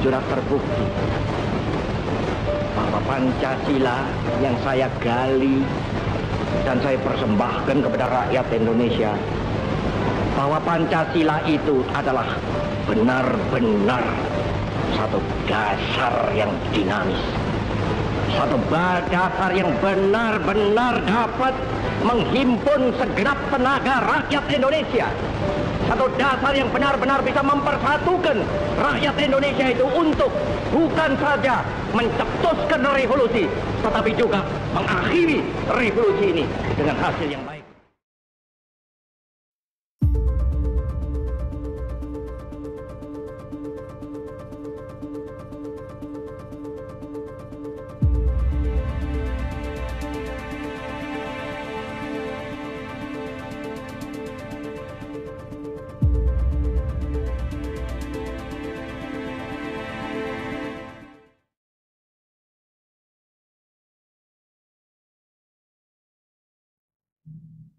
sudah terbukti bahwa Pancasila yang saya gali dan saya persembahkan kepada rakyat Indonesia, bahwa Pancasila itu adalah benar-benar satu dasar yang dinamis, satu dasar yang benar-benar dapat menghimpun segenap tenaga rakyat Indonesia, satu dasar yang benar-benar bisa mempersatukan rakyat Indonesia itu untuk bukan saja mencetuskan revolusi, tetapi juga mengakhiri revolusi ini dengan hasil yang baik.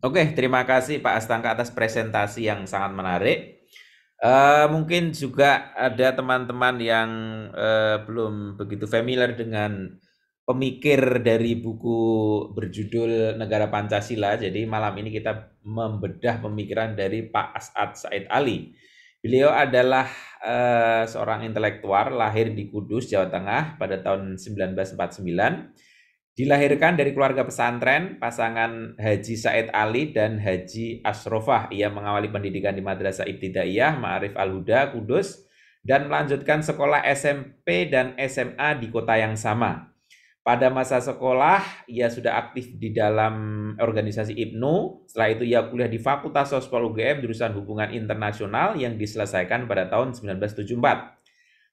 Oke, terima kasih Pak Astangka atas presentasi yang sangat menarik. Mungkin juga ada teman-teman yang belum begitu familiar dengan pemikir dari buku berjudul Negara Pancasila. Jadi malam ini kita membedah pemikiran dari Pak As'ad Said Ali. Beliau adalah seorang intelektual lahir di Kudus, Jawa Tengah pada tahun 1949. Dilahirkan dari keluarga pesantren, pasangan Haji Said Ali dan Haji Asrofah. Ia mengawali pendidikan di Madrasah Ibtidaiyah Ma'arif Al-Huda, Kudus, dan melanjutkan sekolah SMP dan SMA di kota yang sama. Pada masa sekolah, ia sudah aktif di dalam organisasi IPNU. Setelah itu ia kuliah di Fakultas Sospol UGM jurusan Hubungan Internasional yang diselesaikan pada tahun 1974.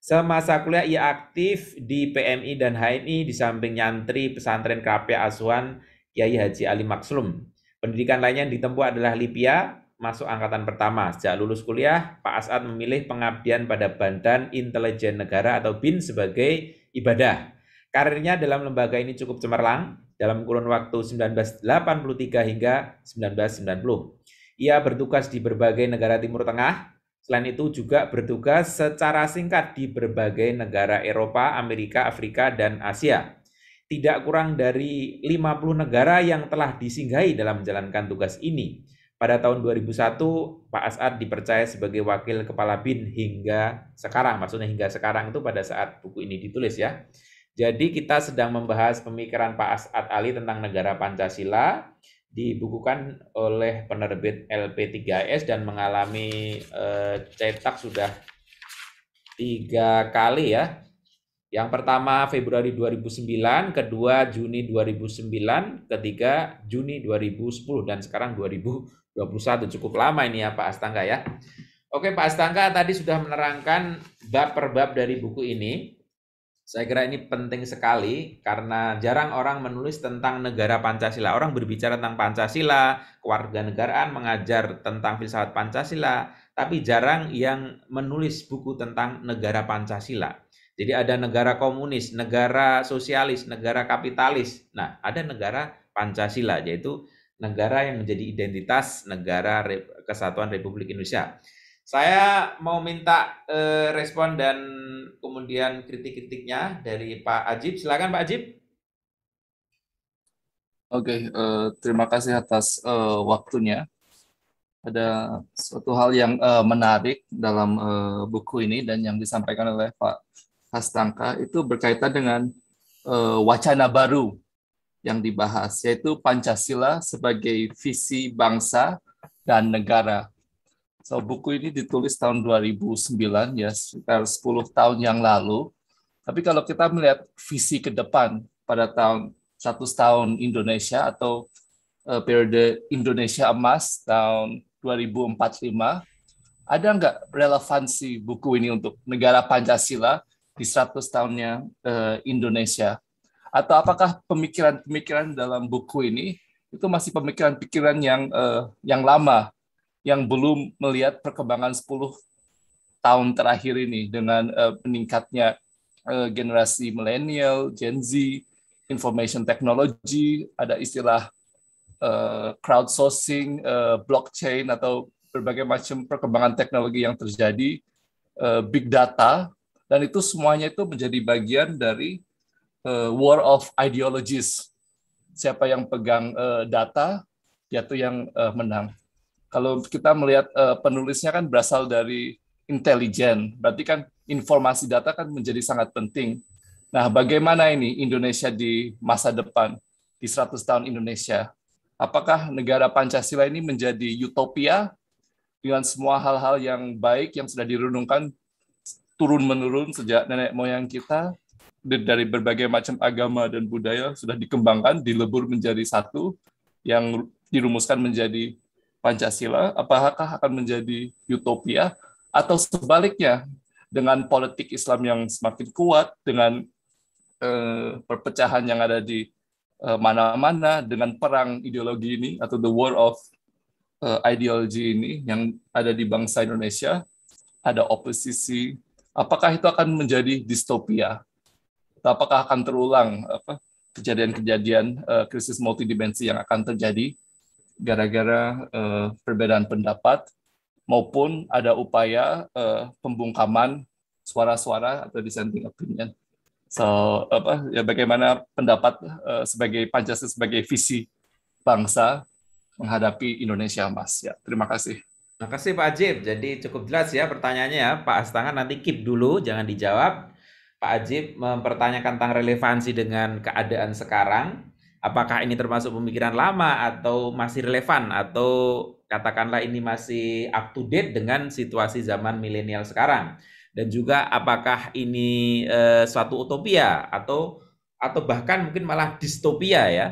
Semasa kuliah ia aktif di PMI dan HMI di samping nyantri pesantren KP Asuhan Kiai Haji Ali Makslum. Pendidikan lainnya yang ditempuh adalah Lipia, masuk angkatan pertama. Sejak lulus kuliah, Pak As'ad memilih pengabdian pada Badan Intelijen Negara atau BIN sebagai ibadah. Karirnya dalam lembaga ini cukup cemerlang dalam kurun waktu 1983 hingga 1990. Ia bertugas di berbagai negara Timur Tengah. Selain itu juga bertugas secara singkat di berbagai negara Eropa, Amerika, Afrika, dan Asia. Tidak kurang dari 50 negara yang telah disinggahi dalam menjalankan tugas ini. Pada tahun 2001, Pak As'ad dipercaya sebagai wakil kepala BIN hingga sekarang. Maksudnya hingga sekarang itu pada saat buku ini ditulis ya. Jadi kita sedang membahas pemikiran Pak As'ad Ali tentang negara Pancasila, dibukukan oleh penerbit LP3S dan mengalami cetak sudah 3 kali ya. Yang pertama Februari 2009, kedua Juni 2009, ketiga Juni 2010, dan sekarang 2021. Cukup lama ini ya Pak Astangka ya. Oke Pak Astangka tadi sudah menerangkan bab per bab dari buku ini. Saya kira ini penting sekali karena jarang orang menulis tentang negara Pancasila. Orang berbicara tentang Pancasila, kewarganegaraan, mengajar tentang filsafat Pancasila, tapi jarang yang menulis buku tentang negara Pancasila. Jadi ada negara komunis, negara sosialis, negara kapitalis. Nah, ada negara Pancasila, yaitu negara yang menjadi identitas negara Kesatuan Republik Indonesia. Saya mau minta respon dan kemudian kritik-kritiknya dari Pak Ajib. Silakan Pak Ajib. Oke, terima kasih atas waktunya. Ada suatu hal yang menarik dalam buku ini dan yang disampaikan oleh Pak Astangka itu berkaitan dengan wacana baru yang dibahas, yaitu Pancasila sebagai visi bangsa dan negara. So, buku ini ditulis tahun 2009, ya sekitar 10 tahun yang lalu. Tapi kalau kita melihat visi ke depan pada tahun 100 tahun Indonesia atau periode Indonesia Emas tahun 2045, ada nggak relevansi buku ini untuk negara Pancasila di 100 tahunnya Indonesia? Atau apakah pemikiran-pemikiran dalam buku ini itu masih pemikiran-pikiran yang lama, yang belum melihat perkembangan 10 tahun terakhir ini dengan meningkatnya generasi milenial, Gen Z, information technology, ada istilah crowdsourcing, blockchain, atau berbagai macam perkembangan teknologi yang terjadi, big data, Dan itu semuanya itu menjadi bagian dari war of ideologies. Siapa yang pegang data, dia tuh yang menang. Kalau kita melihat penulisnya kan berasal dari intelijen, berarti kan informasi data kan menjadi sangat penting. Nah, bagaimana ini Indonesia di masa depan, di 100 tahun Indonesia? Apakah negara Pancasila ini menjadi utopia dengan semua hal-hal yang baik yang sudah dirunungkan turun-menurun sejak nenek moyang kita, dari berbagai macam agama dan budaya sudah dikembangkan, dilebur menjadi satu, yang dirumuskan menjadi Pancasila, apakah akan menjadi utopia, atau sebaliknya, dengan politik Islam yang semakin kuat, dengan perpecahan yang ada di mana-mana, dengan perang ideologi ini, atau the war of ideology ini yang ada di bangsa Indonesia, ada oposisi, apakah itu akan menjadi distopia? Apakah akan terulang kejadian-kejadian krisis multidimensi yang akan terjadi gara-gara perbedaan pendapat, maupun ada upaya pembungkaman suara-suara atau dissenting opinion. So, bagaimana pendapat sebagai Pancasila sebagai visi bangsa menghadapi Indonesia, Mas? Ya, terima kasih. Terima kasih Pak Ajib. Jadi cukup jelas ya pertanyaannya ya. Pak Astanga nanti keep dulu, jangan dijawab. Pak Ajib mempertanyakan tentang relevansi dengan keadaan sekarang. Apakah ini termasuk pemikiran lama atau masih relevan, atau katakanlah ini masih up to date dengan situasi zaman milenial sekarang. Dan juga apakah ini suatu utopia atau bahkan mungkin malah distopia ya.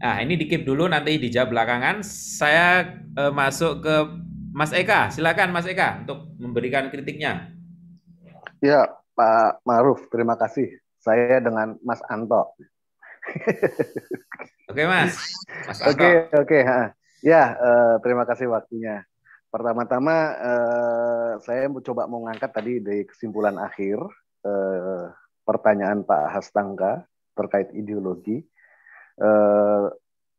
Nah, ini di-keep dulu, nanti dijawab belakangan. Saya masuk ke Mas Eka. Silakan Mas Eka untuk memberikan kritiknya. Ya, Pak Ma'ruf, terima kasih. Saya dengan Mas Anto. Oke, Mas. Mas Anto. Oke. Ya, terima kasih waktunya. Pertama-tama, saya coba mau ngangkat tadi dari kesimpulan akhir pertanyaan Pak Hastangka terkait ideologi.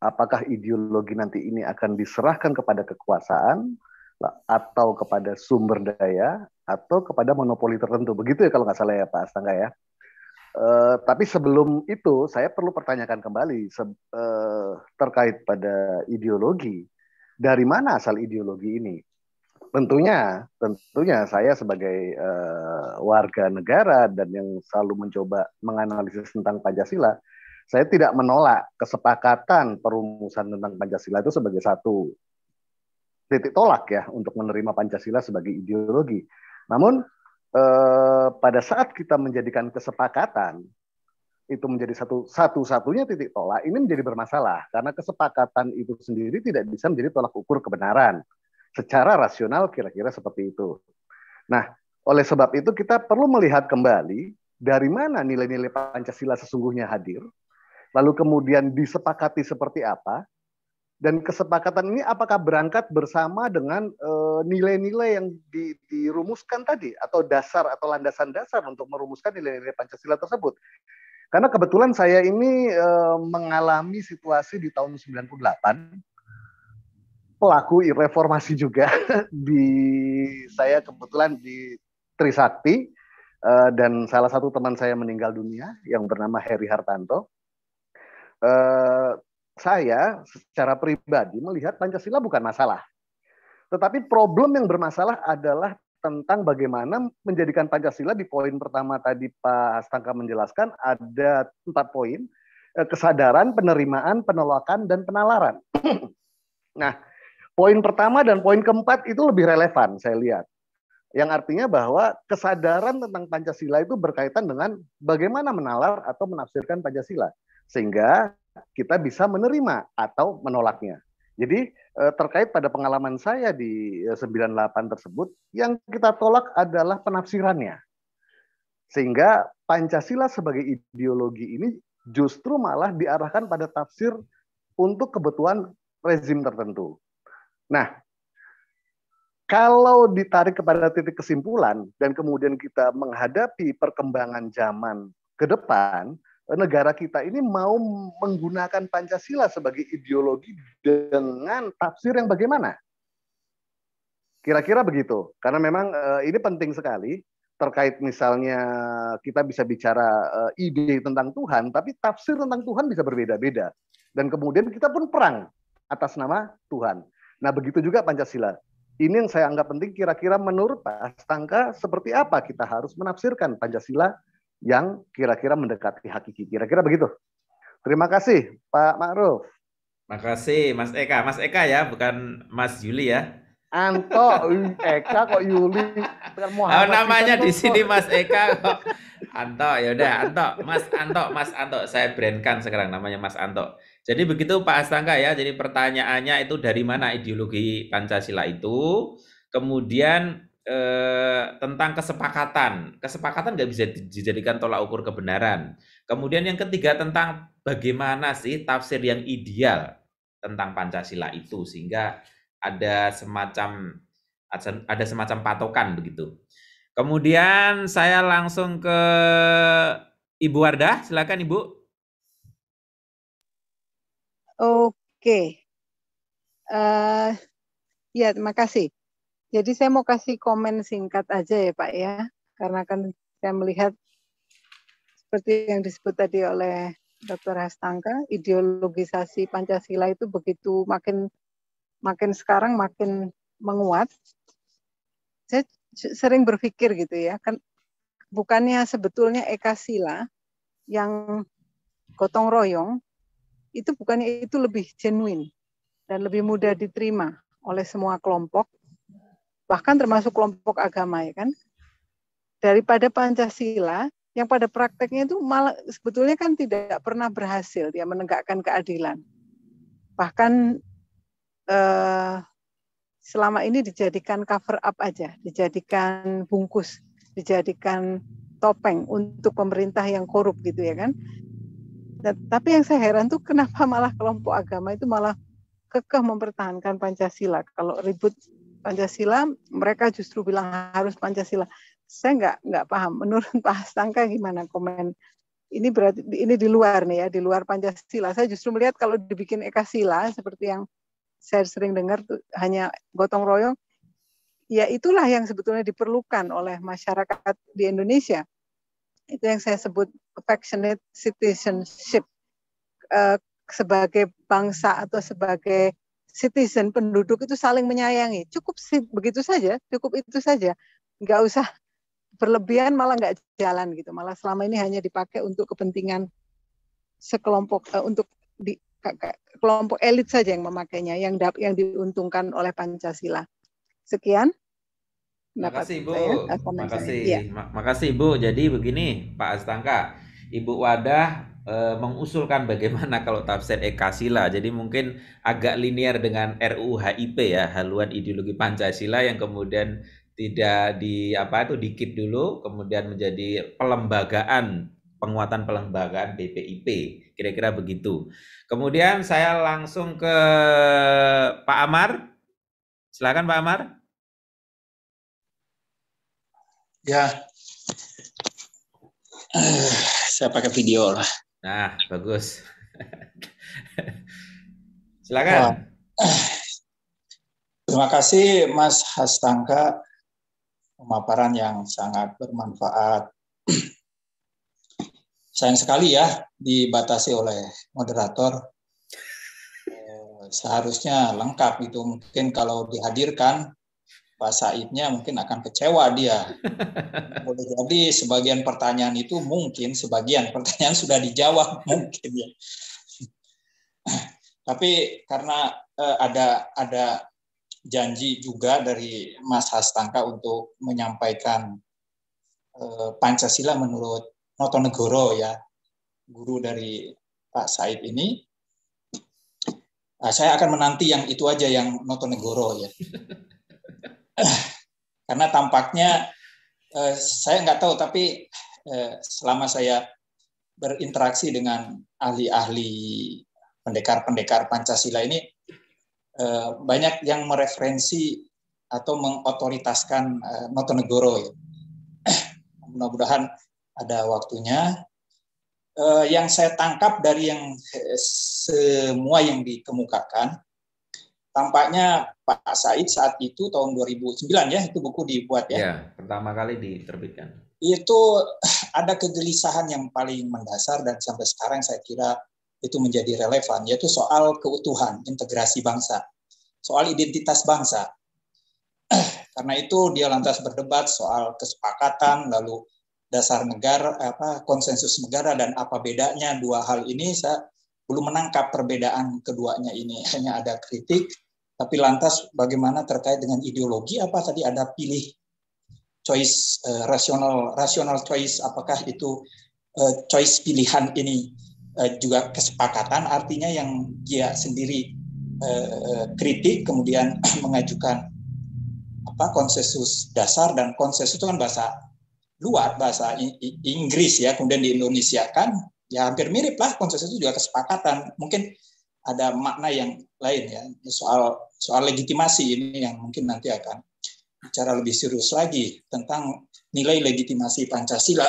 Apakah ideologi nanti ini akan diserahkan kepada kekuasaan atau kepada sumber daya atau kepada monopoli tertentu, begitu ya kalau nggak salah ya Pak Astangka ya. Tapi sebelum itu saya perlu pertanyakan kembali terkait pada ideologi. Dari mana asal ideologi ini? Tentunya saya sebagai warga negara dan yang selalu mencoba menganalisis tentang Pancasila, saya tidak menolak kesepakatan perumusan tentang Pancasila itu sebagai satu titik tolak ya untuk menerima Pancasila sebagai ideologi. Namun pada saat kita menjadikan kesepakatan itu menjadi satu-satunya titik tolak, ini menjadi bermasalah karena kesepakatan itu sendiri tidak bisa menjadi tolak ukur kebenaran secara rasional, kira-kira seperti itu. Nah, oleh sebab itu kita perlu melihat kembali dari mana nilai-nilai Pancasila sesungguhnya hadir, lalu kemudian disepakati seperti apa. Dan kesepakatan ini apakah berangkat bersama dengan nilai-nilai yang dirumuskan tadi atau dasar atau landasan dasar untuk merumuskan nilai-nilai Pancasila tersebut. Karena kebetulan saya ini mengalami situasi di tahun 98, pelaku reformasi juga saya kebetulan di Trisakti, dan salah satu teman saya meninggal dunia yang bernama Heri Hartanto. Saya secara pribadi melihat Pancasila bukan masalah. Tetapi problem yang bermasalah adalah tentang bagaimana menjadikan Pancasila. Di poin pertama tadi Pak Hastangka menjelaskan ada 4 poin. Kesadaran, penerimaan, penolakan, dan penalaran. Nah, poin pertama dan poin keempat itu lebih relevan saya lihat. Yang artinya bahwa kesadaran tentang Pancasila itu berkaitan dengan bagaimana menalar atau menafsirkan Pancasila. Sehingga kita bisa menerima atau menolaknya. Jadi terkait pada pengalaman saya di 98 tersebut, yang kita tolak adalah penafsirannya. Sehingga Pancasila sebagai ideologi ini justru malah diarahkan pada tafsir untuk kebutuhan rezim tertentu. Nah, kalau ditarik kepada titik kesimpulan dan kemudian kita menghadapi perkembangan zaman ke depan, negara kita ini mau menggunakan Pancasila sebagai ideologi dengan tafsir yang bagaimana? Kira-kira begitu. Karena memang ini penting sekali terkait misalnya kita bisa bicara ide tentang Tuhan, tapi tafsir tentang Tuhan bisa berbeda-beda. Dan kemudian kita pun perang atas nama Tuhan. Nah, begitu juga Pancasila. Ini yang saya anggap penting, kira-kira menurut Pak Astangka, seperti apa kita harus menafsirkan Pancasila yang kira-kira mendekati hakiki. Kira-kira begitu. Terima kasih, Pak Ma'ruf. Makasih, Mas Eka. Mas Eka ya, bukan Mas Yuli ya. Anto, Eka kok Yuli. Oh, namanya di sini Mas Eka kok. Anto, ya udah Anto, Mas Anto. Saya brandkan sekarang namanya Mas Anto. Jadi begitu Pak Astangka ya. Jadi pertanyaannya itu dari mana ideologi Pancasila itu? Kemudian tentang kesepakatan. Kesepakatan nggak bisa dijadikan tolak ukur kebenaran. Kemudian yang ketiga tentang bagaimana sih tafsir yang ideal tentang Pancasila itu sehingga ada semacam patokan begitu. Kemudian saya langsung ke Ibu Wardah, silakan Ibu. Oke, ya terima kasih. Jadi saya mau kasih komen singkat aja ya Pak ya, karena kan saya melihat seperti yang disebut tadi oleh Dr. Hastangka, ideologisasi Pancasila itu begitu makin sekarang makin menguat. Saya sering berpikir gitu ya, kan bukannya sebetulnya Ekasila yang gotong royong itu bukannya itu lebih genuine dan lebih mudah diterima oleh semua kelompok, bahkan termasuk kelompok agama ya kan, daripada Pancasila yang pada prakteknya itu malah sebetulnya kan tidak pernah berhasil dia menegakkan keadilan. Bahkan selama ini dijadikan cover up aja, dijadikan bungkus, dijadikan topeng untuk pemerintah yang korup gitu ya kan. Tapi yang saya heran tuh kenapa malah kelompok agama itu malah kekeh mempertahankan Pancasila. Kalau ribut Pancasila, mereka justru bilang harus Pancasila. Saya nggak paham. Menurut Pak Astangka gimana komen? Ini berarti ini di luar nih ya, di luar Pancasila. Saya justru melihat kalau dibikin Ekasila seperti yang saya sering dengar tuh hanya gotong royong, ya itulah yang sebetulnya diperlukan oleh masyarakat di Indonesia. Itu yang saya sebut affectionate citizenship. Sebagai bangsa atau sebagai citizen, penduduk itu saling menyayangi. Cukup begitu saja, cukup itu saja. Nggak usah berlebihan, malah nggak jalan gitu. Malah selama ini hanya dipakai untuk kepentingan sekelompok, untuk kelompok elit saja yang memakainya, yang diuntungkan oleh Pancasila. Sekian. Makasih Ibu. Ya. Makasih Ibu. Jadi begini Pak Astangka, Ibu Wardah mengusulkan bagaimana kalau tafsir Ekasila. Jadi mungkin agak linear dengan RUU HIP ya, haluan ideologi Pancasila yang kemudian tidak dikit dulu, kemudian menjadi penguatan pelembagaan BPIP. Kira-kira begitu. Kemudian saya langsung ke Pak Amar. Silakan Pak Amar. Ya, saya pakai video lah. Nah, bagus. Silakan. Terima kasih Mas Hastangka, pemaparan yang sangat bermanfaat. Sayang sekali ya dibatasi oleh moderator. Seharusnya lengkap itu. Mungkin kalau dihadirkan Pak Saidnya mungkin akan kecewa dia. Boleh jadi sebagian pertanyaan itu mungkin sebagian pertanyaan sudah dijawab mungkin ya. Tapi karena ada janji juga dari Mas Hastangka untuk menyampaikan Pancasila menurut Notonegoro ya, guru dari Pak Said ini. Saya akan menanti yang itu aja, yang Notonegoro ya. Karena tampaknya saya nggak tahu, tapi selama saya berinteraksi dengan ahli-ahli pendekar Pancasila ini, banyak yang mereferensi atau mengotoritaskan Notonegoro ya. Mudah-mudahan ada waktunya. Yang saya tangkap dari yang semua yang dikemukakan, tampaknya Pak Said saat itu tahun 2009 ya, itu buku dibuat ya. Ya, pertama kali diterbitkan. Itu ada kegelisahan yang paling mendasar dan sampai sekarang saya kira itu menjadi relevan, yaitu soal keutuhan, integrasi bangsa, soal identitas bangsa. Karena itu dia lantas berdebat soal kesepakatan, lalu dasar negara, konsensus negara, dan apa bedanya dua hal ini. Saya belum menangkap perbedaan keduanya ini. Hanya ada kritik, tapi lantas bagaimana terkait dengan ideologi, apa tadi ada pilih choice, rational choice, apakah itu choice pilihan ini juga kesepakatan, artinya yang dia sendiri kritik, kemudian mengajukan konsensus dasar, dan konsensus itu kan bahasa luar, bahasa Inggris ya, kemudian di Indonesia kan ya hampir mirip lah, konsensus itu juga kesepakatan, mungkin ada makna yang lain ya. Soal legitimasi ini yang mungkin nanti akan bicara lebih serius lagi tentang nilai legitimasi Pancasila.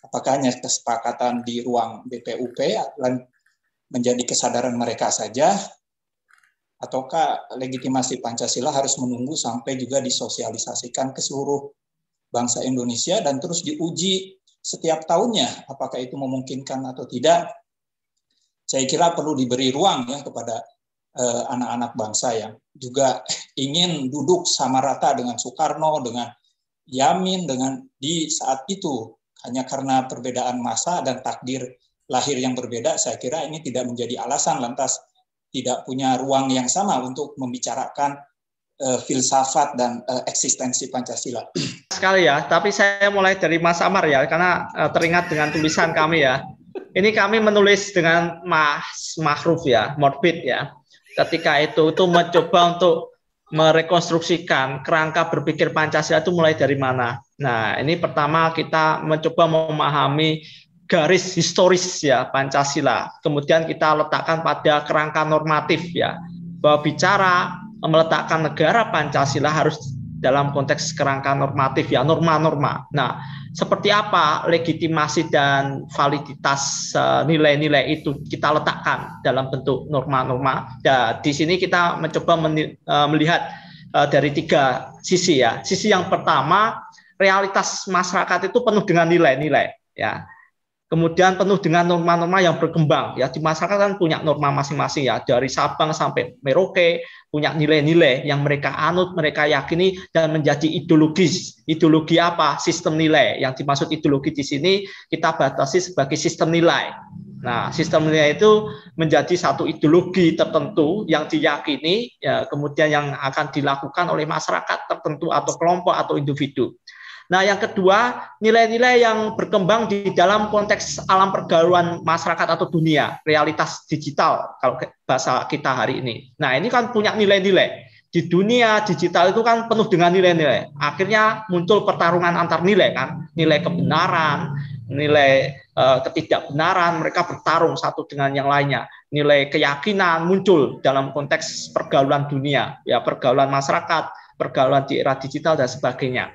Apakah hanya kesepakatan di ruang BPUP menjadi kesadaran mereka saja, ataukah legitimasi Pancasila harus menunggu sampai juga disosialisasikan ke seluruh bangsa Indonesia dan terus diuji setiap tahunnya, apakah itu memungkinkan atau tidak? Saya kira perlu diberi ruang ya kepada anak-anak bangsa yang juga ingin duduk sama rata dengan Soekarno, dengan Yamin, dengan di saat itu. Hanya karena perbedaan masa dan takdir lahir yang berbeda, saya kira ini tidak menjadi alasan lantas tidak punya ruang yang sama untuk membicarakan filsafat dan eksistensi Pancasila. Sekali ya, tapi saya mulai dari Mas Amar ya, karena teringat dengan tulisan kami ya. Ini kami menulis dengan Mas Makhruf ya, Morbid ya. Ketika itu mencoba untuk merekonstruksikan kerangka berpikir Pancasila itu mulai dari mana. Nah, ini pertama kita mencoba memahami garis historis ya Pancasila. Kemudian kita letakkan pada kerangka normatif ya, bahwa bicara meletakkan negara Pancasila harus dalam konteks kerangka normatif ya, norma-norma. Nah, seperti apa legitimasi dan validitas nilai-nilai itu kita letakkan dalam bentuk norma-norma. Dan di sini kita mencoba melihat dari tiga sisi ya. Sisi yang pertama, realitas masyarakat itu penuh dengan nilai-nilai ya. Kemudian penuh dengan norma-norma yang berkembang ya, di masyarakat kan punya norma masing-masing ya, dari Sabang sampai Merauke punya nilai-nilai yang mereka anut, mereka yakini dan menjadi ideologis. Ideologi apa? Sistem nilai. Yang dimaksud ideologi di sini kita batasi sebagai sistem nilai. Nah, sistem nilai itu menjadi satu ideologi tertentu yang diyakini ya, kemudian yang akan dilakukan oleh masyarakat tertentu atau kelompok atau individu. Nah, yang kedua, nilai-nilai yang berkembang di dalam konteks alam pergaulan masyarakat atau dunia, realitas digital kalau bahasa kita hari ini. Nah, ini kan punya nilai-nilai. Di dunia digital itu kan penuh dengan nilai-nilai. Akhirnya muncul pertarungan antar nilai kan, nilai kebenaran, nilai ketidakbenaran, mereka bertarung satu dengan yang lainnya. Nilai keyakinan muncul dalam konteks pergaulan dunia, ya pergaulan masyarakat, pergaulan di era digital dan sebagainya.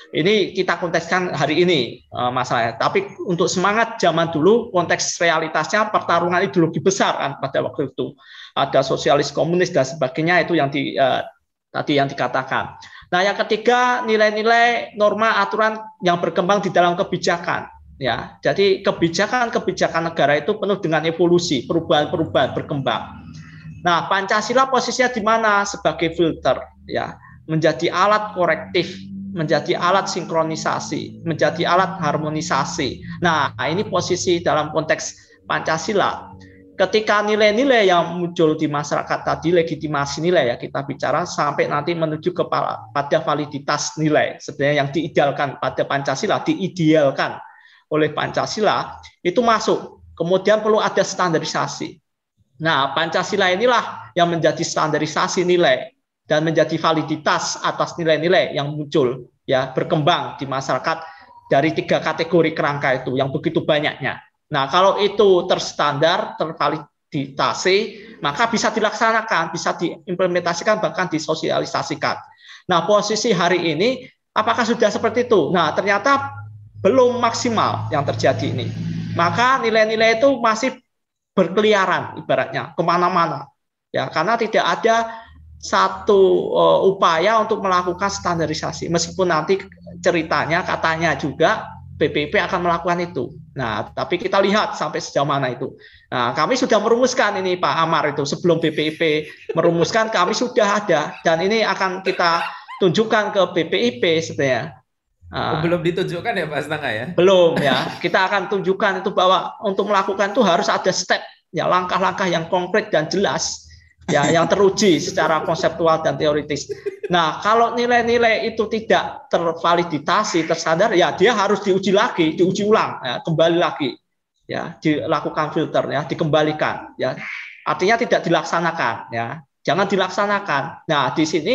Ini kita kontekskan hari ini masalahnya. Tapi untuk semangat zaman dulu, konteks realitasnya pertarungan ideologi besar kan pada waktu itu. Ada sosialis, komunis dan sebagainya, itu yang tadi yang dikatakan. Nah, yang ketiga, nilai-nilai norma aturan yang berkembang di dalam kebijakan. Ya, jadi kebijakan negara itu penuh dengan evolusi, perubahan-perubahan berkembang. Nah, Pancasila posisinya di mana? Sebagai filter, ya, menjadi alat korektif, menjadi alat sinkronisasi, menjadi alat harmonisasi. Nah, ini posisi dalam konteks Pancasila. Ketika nilai-nilai yang muncul di masyarakat tadi, legitimasi nilai ya kita bicara, sampai nanti menuju pada validitas nilai. Sebenarnya yang diidealkan pada Pancasila, diidealkan oleh Pancasila, itu masuk. Kemudian perlu ada standarisasi. Nah, Pancasila inilah yang menjadi standarisasi nilai dan menjadi validitas atas nilai-nilai yang muncul ya berkembang di masyarakat dari tiga kategori kerangka itu yang begitu banyaknya. Nah, kalau itu terstandar, tervalidasi, maka bisa dilaksanakan, bisa diimplementasikan, bahkan disosialisasikan. Nah, posisi hari ini apakah sudah seperti itu? Nah, ternyata belum maksimal yang terjadi ini. Maka nilai-nilai itu masih berkeliaran ibaratnya kemana-mana. Ya, karena tidak ada satu upaya untuk melakukan standarisasi. Meskipun nanti ceritanya katanya juga BPIP akan melakukan itu. Nah, tapi kita lihat sampai sejauh mana itu. Nah, kami sudah merumuskan ini Pak Amar itu sebelum BPIP merumuskan kami sudah ada dan ini akan kita tunjukkan ke BPIP sebenarnya. Belum ditunjukkan ya Pak Astangka ya? Belum ya. Kita akan tunjukkan itu bahwa untuk melakukan itu harus ada step ya, langkah-langkah yang konkret dan jelas ya, yang teruji secara konseptual dan teoritis. Nah, kalau nilai-nilai itu tidak tervalidasi, tersadar, ya dia harus diuji lagi, diuji ulang, ya, kembali lagi, ya, dilakukan filter, ya, dikembalikan, ya. Artinya tidak dilaksanakan, ya, jangan dilaksanakan. Nah, di sini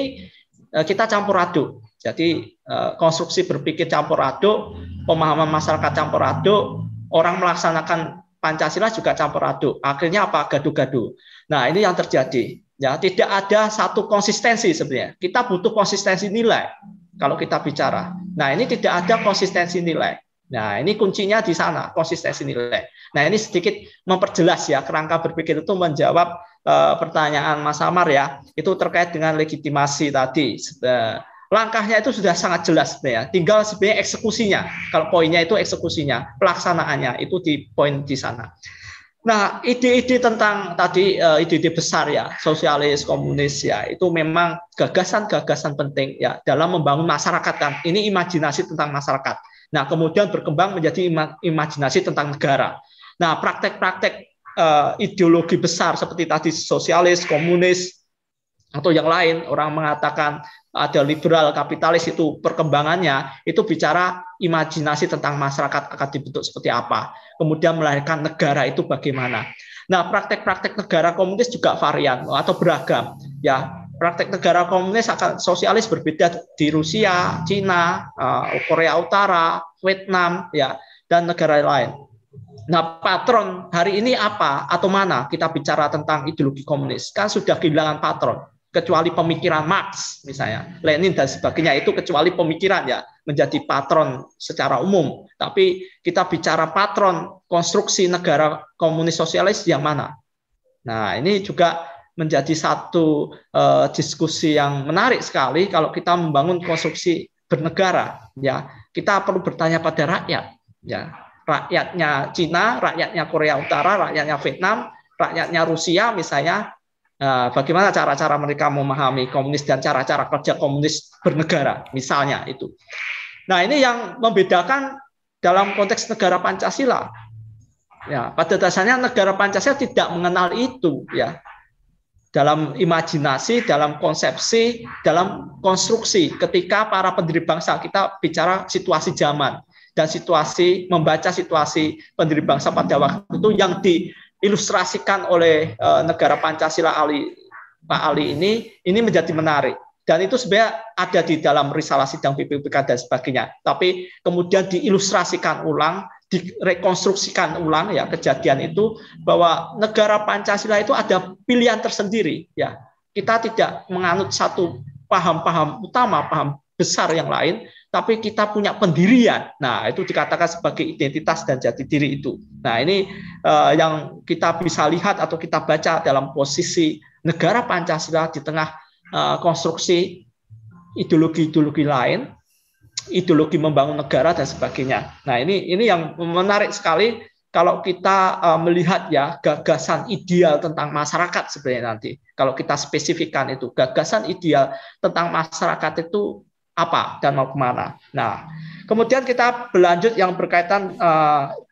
kita campur aduk. Jadi konstruksi berpikir campur aduk, pemahaman masyarakat campur aduk, orang melaksanakan Pancasila juga campur aduk. Akhirnya apa? Gaduh-gaduh. Nah, ini yang terjadi. Ya, tidak ada satu konsistensi sebenarnya. Kita butuh konsistensi nilai kalau kita bicara. Nah, ini tidak ada konsistensi nilai. Nah, ini kuncinya di sana, konsistensi nilai. Nah, ini sedikit memperjelas ya, kerangka berpikir itu menjawab pertanyaan Mas Amar ya. Itu terkait dengan legitimasi tadi. Langkahnya itu sudah sangat jelas sebenarnya. Tinggal sebenarnya eksekusinya. Kalau poinnya itu eksekusinya, pelaksanaannya itu di poin di sana. Nah, ide-ide tentang tadi ide-ide besar ya, sosialis, komunis ya, itu memang gagasan-gagasan penting ya dalam membangun masyarakat kan. Ini imajinasi tentang masyarakat. Nah, kemudian berkembang menjadi imajinasi tentang negara. Nah, praktek-praktek ideologi besar seperti tadi sosialis, komunis atau yang lain, orang mengatakan ada liberal, kapitalis, itu perkembangannya itu bicara imajinasi tentang masyarakat akan dibentuk seperti apa, kemudian melahirkan negara itu bagaimana. Nah, praktek-praktek negara komunis juga varian atau beragam ya. Praktek negara komunis akan sosialis berbeda di Rusia, Cina, Korea Utara, Vietnam ya, dan negara lain. Nah, patron hari ini apa atau mana kita bicara tentang ideologi komunis, kan sudah kehilangan patron. Kecuali pemikiran Marx misalnya, Lenin dan sebagainya, itu kecuali pemikiran ya menjadi patron secara umum. Tapi kita bicara patron konstruksi negara komunis sosialis yang mana? Nah, ini juga menjadi satu diskusi yang menarik sekali kalau kita membangun konstruksi bernegara ya. Kita perlu bertanya pada rakyat ya. Rakyatnya Cina, rakyatnya Korea Utara, rakyatnya Vietnam, rakyatnya Rusia misalnya. Bagaimana cara-cara mereka memahami komunis dan cara-cara kerja komunis bernegara, misalnya itu. Nah, ini yang membedakan dalam konteks negara Pancasila. Ya, pada dasarnya negara Pancasila tidak mengenal itu, ya. Dalam imajinasi, dalam konsepsi, dalam konstruksi. Ketika para pendiri bangsa, kita bicara situasi zaman dan situasi, membaca situasi pendiri bangsa pada waktu itu yang diilustrasikan oleh negara Pancasila Pak Ali ini menjadi menarik, dan itu sebenarnya ada di dalam risalah sidang BPUPK dan sebagainya, tapi kemudian diilustrasikan ulang, direkonstruksikan ulang ya kejadian itu, bahwa negara Pancasila itu ada pilihan tersendiri ya. Kita tidak menganut satu paham-paham utama, paham besar yang lain, tapi kita punya pendirian. Nah, itu dikatakan sebagai identitas dan jati diri itu. Nah, ini yang kita bisa lihat atau kita baca dalam posisi negara Pancasila di tengah konstruksi ideologi-ideologi lain, ideologi membangun negara dan sebagainya. Nah, ini yang menarik sekali kalau kita melihat ya gagasan ideal tentang masyarakat sebenarnya nanti. Kalau kita spesifikkan itu, gagasan ideal tentang masyarakat itu apa dan mau kemana. Nah, kemudian kita berlanjut yang berkaitan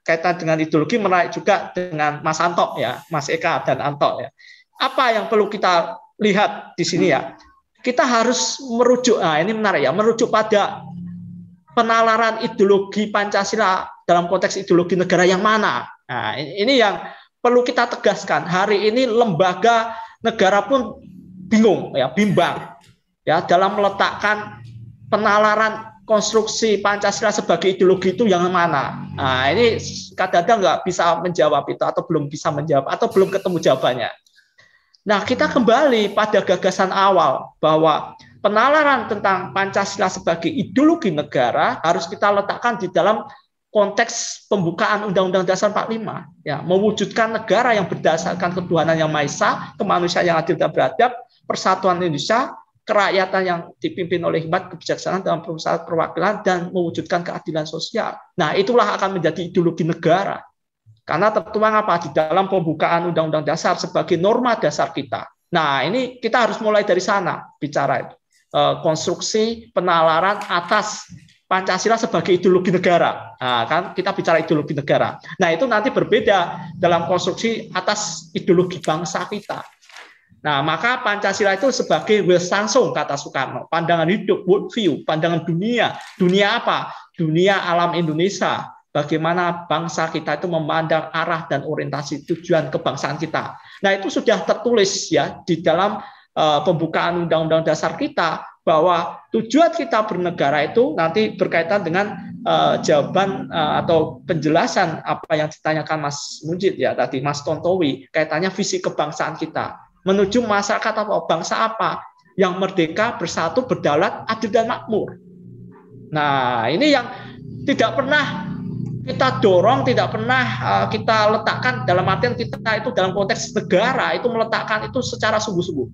kaitan dengan ideologi, menarik juga dengan Mas Anto ya, Mas Eka dan Anto ya. Apa yang perlu kita lihat di sini ya? Kita harus merujuk, nah ini menarik ya, merujuk pada penalaran ideologi Pancasila dalam konteks ideologi negara yang mana. Nah, ini yang perlu kita tegaskan. Hari ini lembaga negara pun bingung ya, bimbang ya dalam meletakkan penalaran konstruksi Pancasila sebagai ideologi itu yang mana? Nah, ini kadang-kadang nggak bisa menjawab itu, atau belum bisa menjawab, atau belum ketemu jawabannya. Nah, kita kembali pada gagasan awal bahwa penalaran tentang Pancasila sebagai ideologi negara harus kita letakkan di dalam konteks pembukaan Undang-Undang Dasar 45, ya, mewujudkan negara yang berdasarkan ketuhanan yang Maha Esa, kemanusiaan yang adil dan beradab, persatuan Indonesia, kerakyatan yang dipimpin oleh hikmat kebijaksanaan dalam perusahaan perwakilan dan mewujudkan keadilan sosial. Nah, itulah akan menjadi ideologi negara. Karena tertuang apa di dalam pembukaan Undang-Undang Dasar sebagai norma dasar kita. Nah, ini kita harus mulai dari sana bicara itu. Konstruksi penalaran atas Pancasila sebagai ideologi negara. Nah, kan kita bicara ideologi negara. Nah, itu nanti berbeda dalam konstruksi atas ideologi bangsa kita. Nah, maka Pancasila itu sebagai Wilsansung, kata Soekarno, pandangan hidup, world view, pandangan dunia. Dunia apa? Dunia alam Indonesia. Bagaimana bangsa kita itu memandang arah dan orientasi tujuan kebangsaan kita. Nah, itu sudah tertulis ya di dalam pembukaan Undang-Undang Dasar kita, bahwa tujuan kita bernegara itu nanti berkaitan dengan jawaban atau penjelasan apa yang ditanyakan Mas Mujid ya tadi, Mas Tontowi, kaitannya visi kebangsaan kita menuju masyarakat atau bangsa apa yang merdeka, bersatu, berdaulat, adil dan makmur. Nah, ini yang tidak pernah kita dorong, tidak pernah kita letakkan dalam artian kita itu dalam konteks negara itu meletakkan itu secara sungguh-sungguh,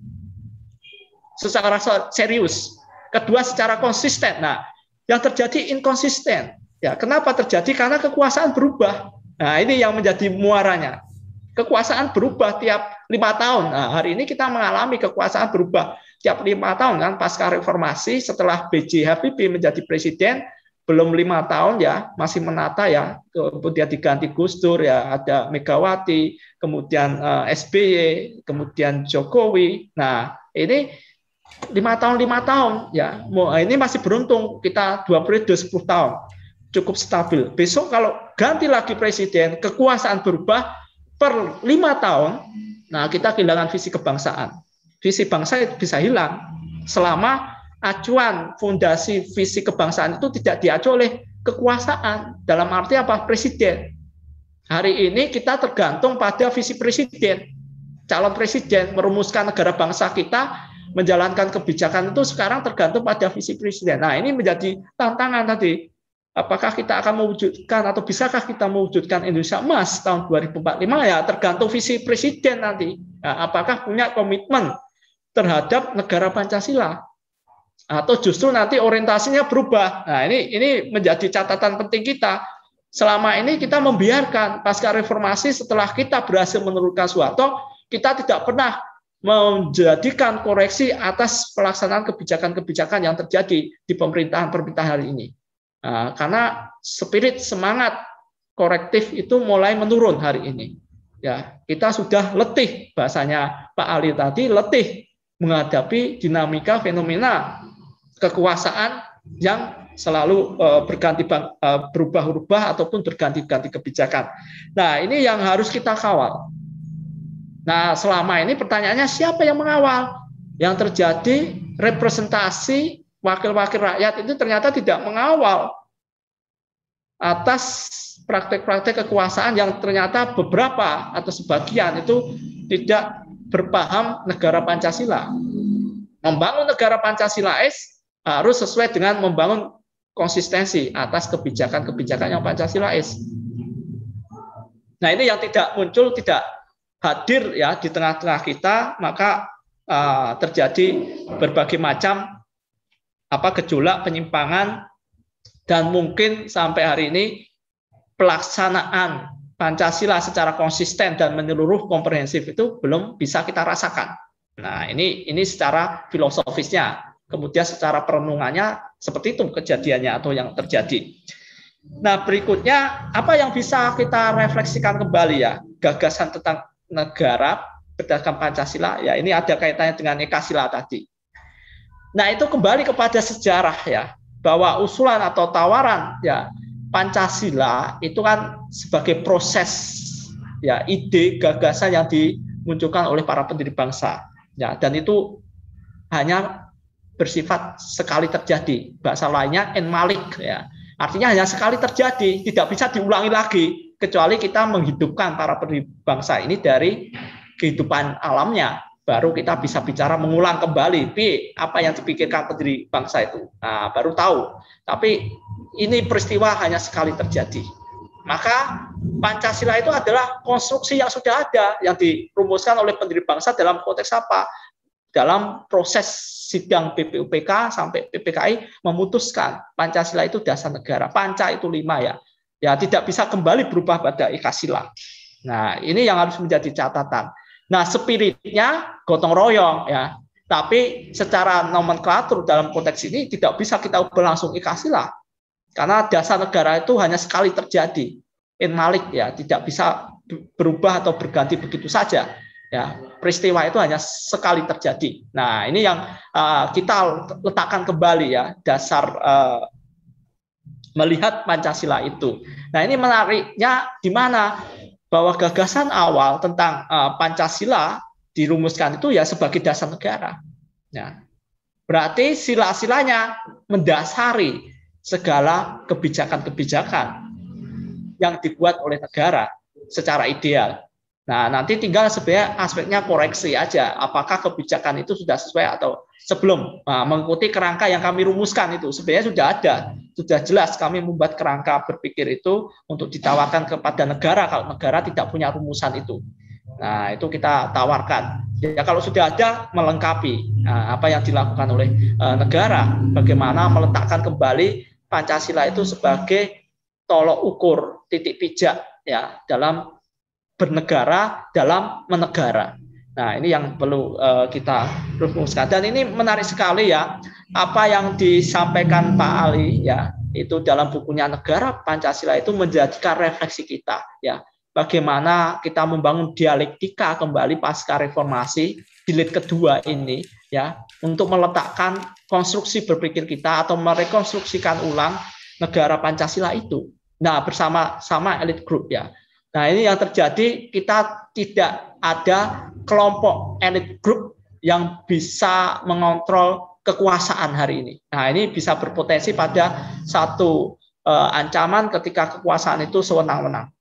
secara serius. Kedua, secara konsisten. Nah, yang terjadi inkonsisten. Ya, kenapa terjadi? Karena kekuasaan berubah. Nah, ini yang menjadi muaranya. Kekuasaan berubah tiap 5 tahun. Nah, hari ini kita mengalami kekuasaan berubah tiap 5 tahun kan, pasca reformasi setelah B.J. Habibie menjadi presiden. Belum 5 tahun ya, masih menata ya, kemudian diganti Gus Dur ya, ada Megawati, kemudian SBY, kemudian Jokowi. Nah, ini 5 tahun ya, ini masih beruntung kita 2 periode 10 tahun, cukup stabil. Besok kalau ganti lagi presiden, kekuasaan berubah per 5 tahun, nah kita kehilangan visi kebangsaan. Visi bangsa bisa hilang selama acuan fondasi visi kebangsaan itu tidak diacu oleh kekuasaan. Dalam arti apa? Presiden. Hari ini kita tergantung pada visi presiden. Calon presiden merumuskan negara bangsa kita, menjalankan kebijakan itu sekarang tergantung pada visi presiden. Nah, ini menjadi tantangan tadi. Apakah kita akan mewujudkan atau bisakah kita mewujudkan Indonesia Emas tahun 2045 ya tergantung visi presiden nanti. Nah, apakah punya komitmen terhadap negara Pancasila? Atau justru nanti orientasinya berubah. Nah, ini menjadi catatan penting kita. Selama ini kita membiarkan pasca reformasi setelah kita berhasil menurunkan Soeharto, kita tidak pernah menjadikan koreksi atas pelaksanaan kebijakan-kebijakan yang terjadi di pemerintahan hari ini. Nah, karena spirit semangat korektif itu mulai menurun hari ini. Ya, kita sudah letih, bahasanya Pak Ali tadi, letih menghadapi dinamika fenomena kekuasaan yang selalu berubah-ubah ataupun berganti-ganti kebijakan. Nah, ini yang harus kita kawal. Nah, selama ini pertanyaannya siapa yang mengawal? Yang terjadi representasi wakil-wakil rakyat itu ternyata tidak mengawal atas praktek-praktek kekuasaan yang ternyata beberapa atau sebagian itu tidak berpaham negara Pancasila. Membangun negara Pancasilais harus sesuai dengan membangun konsistensi atas kebijakan-kebijakan yang Pancasilais. Nah, ini yang tidak muncul, tidak hadir ya di tengah-tengah kita, maka terjadi berbagai macam gejolak, penyimpangan, dan mungkin sampai hari ini pelaksanaan Pancasila secara konsisten dan menyeluruh komprehensif itu belum bisa kita rasakan. Nah, ini secara filosofisnya. Kemudian secara perenungannya seperti itu kejadiannya atau yang terjadi. Nah, berikutnya apa yang bisa kita refleksikan kembali ya, gagasan tentang negara berdasarkan Pancasila ya, ini ada kaitannya dengan Ekasila tadi. Nah, itu kembali kepada sejarah ya, bahwa usulan atau tawaran ya Pancasila itu kan sebagai proses ya, ide gagasan yang dimunculkan oleh para pendiri bangsa ya, dan itu hanya bersifat sekali terjadi. Bahasa lainnya en malik ya. Artinya hanya sekali terjadi, tidak bisa diulangi lagi kecuali kita menghidupkan para pendiri bangsa ini dari kehidupan alamnya. Baru kita bisa bicara mengulang kembali apa yang dipikirkan pendiri bangsa itu. Nah, baru tahu. Tapi ini peristiwa hanya sekali terjadi. Maka Pancasila itu adalah konstruksi yang sudah ada, yang dirumuskan oleh pendiri bangsa dalam konteks apa? dalam proses sidang BPUPK sampai PPKI memutuskan Pancasila itu dasar negara. Panca itu 5 ya. Ya tidak bisa kembali berubah pada Ekasila. Nah, ini yang harus menjadi catatan. Nah, spiritnya gotong royong ya. Tapi secara nomenklatur dalam konteks ini tidak bisa kita ubah langsung Ekasila. Karena dasar negara itu hanya sekali terjadi. In Malik ya, tidak bisa berubah atau berganti begitu saja. Ya, peristiwa itu hanya sekali terjadi. Nah, ini yang kita letakkan kembali ya, dasar melihat Pancasila itu. Nah, ini menariknya di mana bahwa gagasan awal tentang Pancasila dirumuskan itu ya sebagai dasar negara. Ya. Berarti sila-silanya mendasari segala kebijakan-kebijakan yang dibuat oleh negara secara ideal. Nah, nanti tinggal sebenarnya aspeknya koreksi aja, apakah kebijakan itu sudah sesuai atau sebelum mengikuti kerangka yang kami rumuskan itu sebenarnya sudah ada, sudah jelas kami membuat kerangka berpikir itu untuk ditawarkan kepada negara kalau negara tidak punya rumusan itu. Nah, itu kita tawarkan. Ya kalau sudah ada melengkapi apa yang dilakukan oleh negara, bagaimana meletakkan kembali Pancasila itu sebagai tolok ukur titik pijak ya dalam bernegara, dalam menegara. Nah, ini yang perlu kita rumuskan. Dan ini menarik sekali ya, apa yang disampaikan Pak Ali ya, itu dalam bukunya Negara Pancasila itu menjadikan refleksi kita ya. Bagaimana kita membangun dialektika kembali pasca reformasi jilid kedua ini ya, untuk meletakkan konstruksi berpikir kita atau merekonstruksikan ulang negara Pancasila itu. Nah, bersama-sama elit group ya. Nah, ini yang terjadi, kita tidak ada kelompok elit group yang bisa mengontrol kekuasaan hari ini. Nah, ini bisa berpotensi pada satu ancaman ketika kekuasaan itu sewenang-wenang.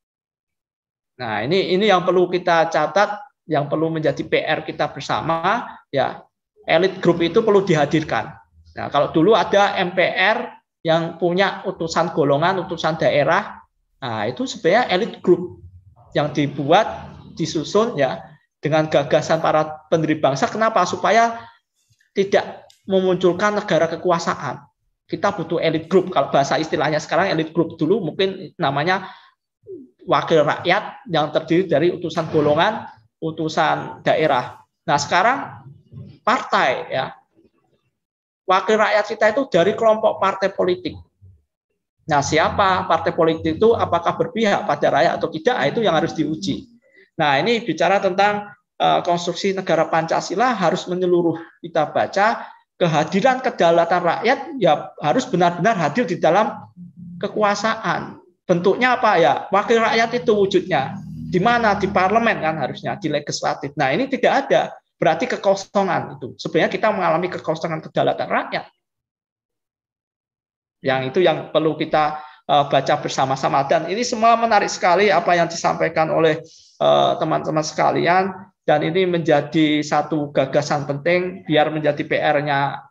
Nah, ini yang perlu kita catat, yang perlu menjadi PR kita bersama, ya, elit group itu perlu dihadirkan. Nah, kalau dulu ada MPR yang punya utusan golongan, utusan daerah, nah itu sebenarnya elit group yang dibuat, disusun ya dengan gagasan para pendiri bangsa. Kenapa? Supaya tidak memunculkan negara kekuasaan. Kita butuh elit group. Kalau bahasa istilahnya sekarang elit group, dulu mungkin namanya wakil rakyat yang terdiri dari utusan golongan, utusan daerah. Nah sekarang partai ya. Wakil rakyat kita itu dari kelompok partai politik. Nah, siapa partai politik itu, apakah berpihak pada rakyat atau tidak, itu yang harus diuji. Nah, ini bicara tentang konstruksi negara Pancasila harus menyeluruh. Kita baca kehadiran kedaulatan rakyat ya harus benar-benar hadir di dalam kekuasaan. Bentuknya apa ya? Wakil rakyat itu wujudnya. Di mana? Di parlemen kan harusnya, di legislatif. Nah, ini tidak ada. Berarti kekosongan itu. Sebenarnya kita mengalami kekosongan kedaulatan rakyat. Yang itu yang perlu kita baca bersama-sama. Dan ini semua menarik sekali apa yang disampaikan oleh teman-teman sekalian. Dan ini menjadi satu gagasan penting biar menjadi PR-nya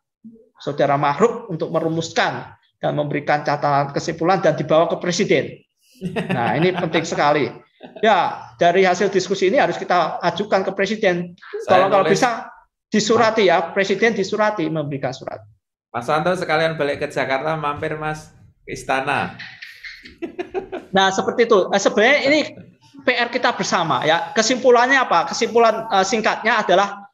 Saudara Makhruf untuk merumuskan dan memberikan catatan kesimpulan dan dibawa ke Presiden. Nah, ini penting sekali. Ya, dari hasil diskusi ini harus kita ajukan ke Presiden. Kalau bisa disurati ya, Presiden disurati memberikan surat. Mas Santo sekalian balik ke Jakarta, mampir Mas ke istana. Nah, seperti itu. Sebenarnya ini PR kita bersama ya. Kesimpulannya apa? Kesimpulan singkatnya adalah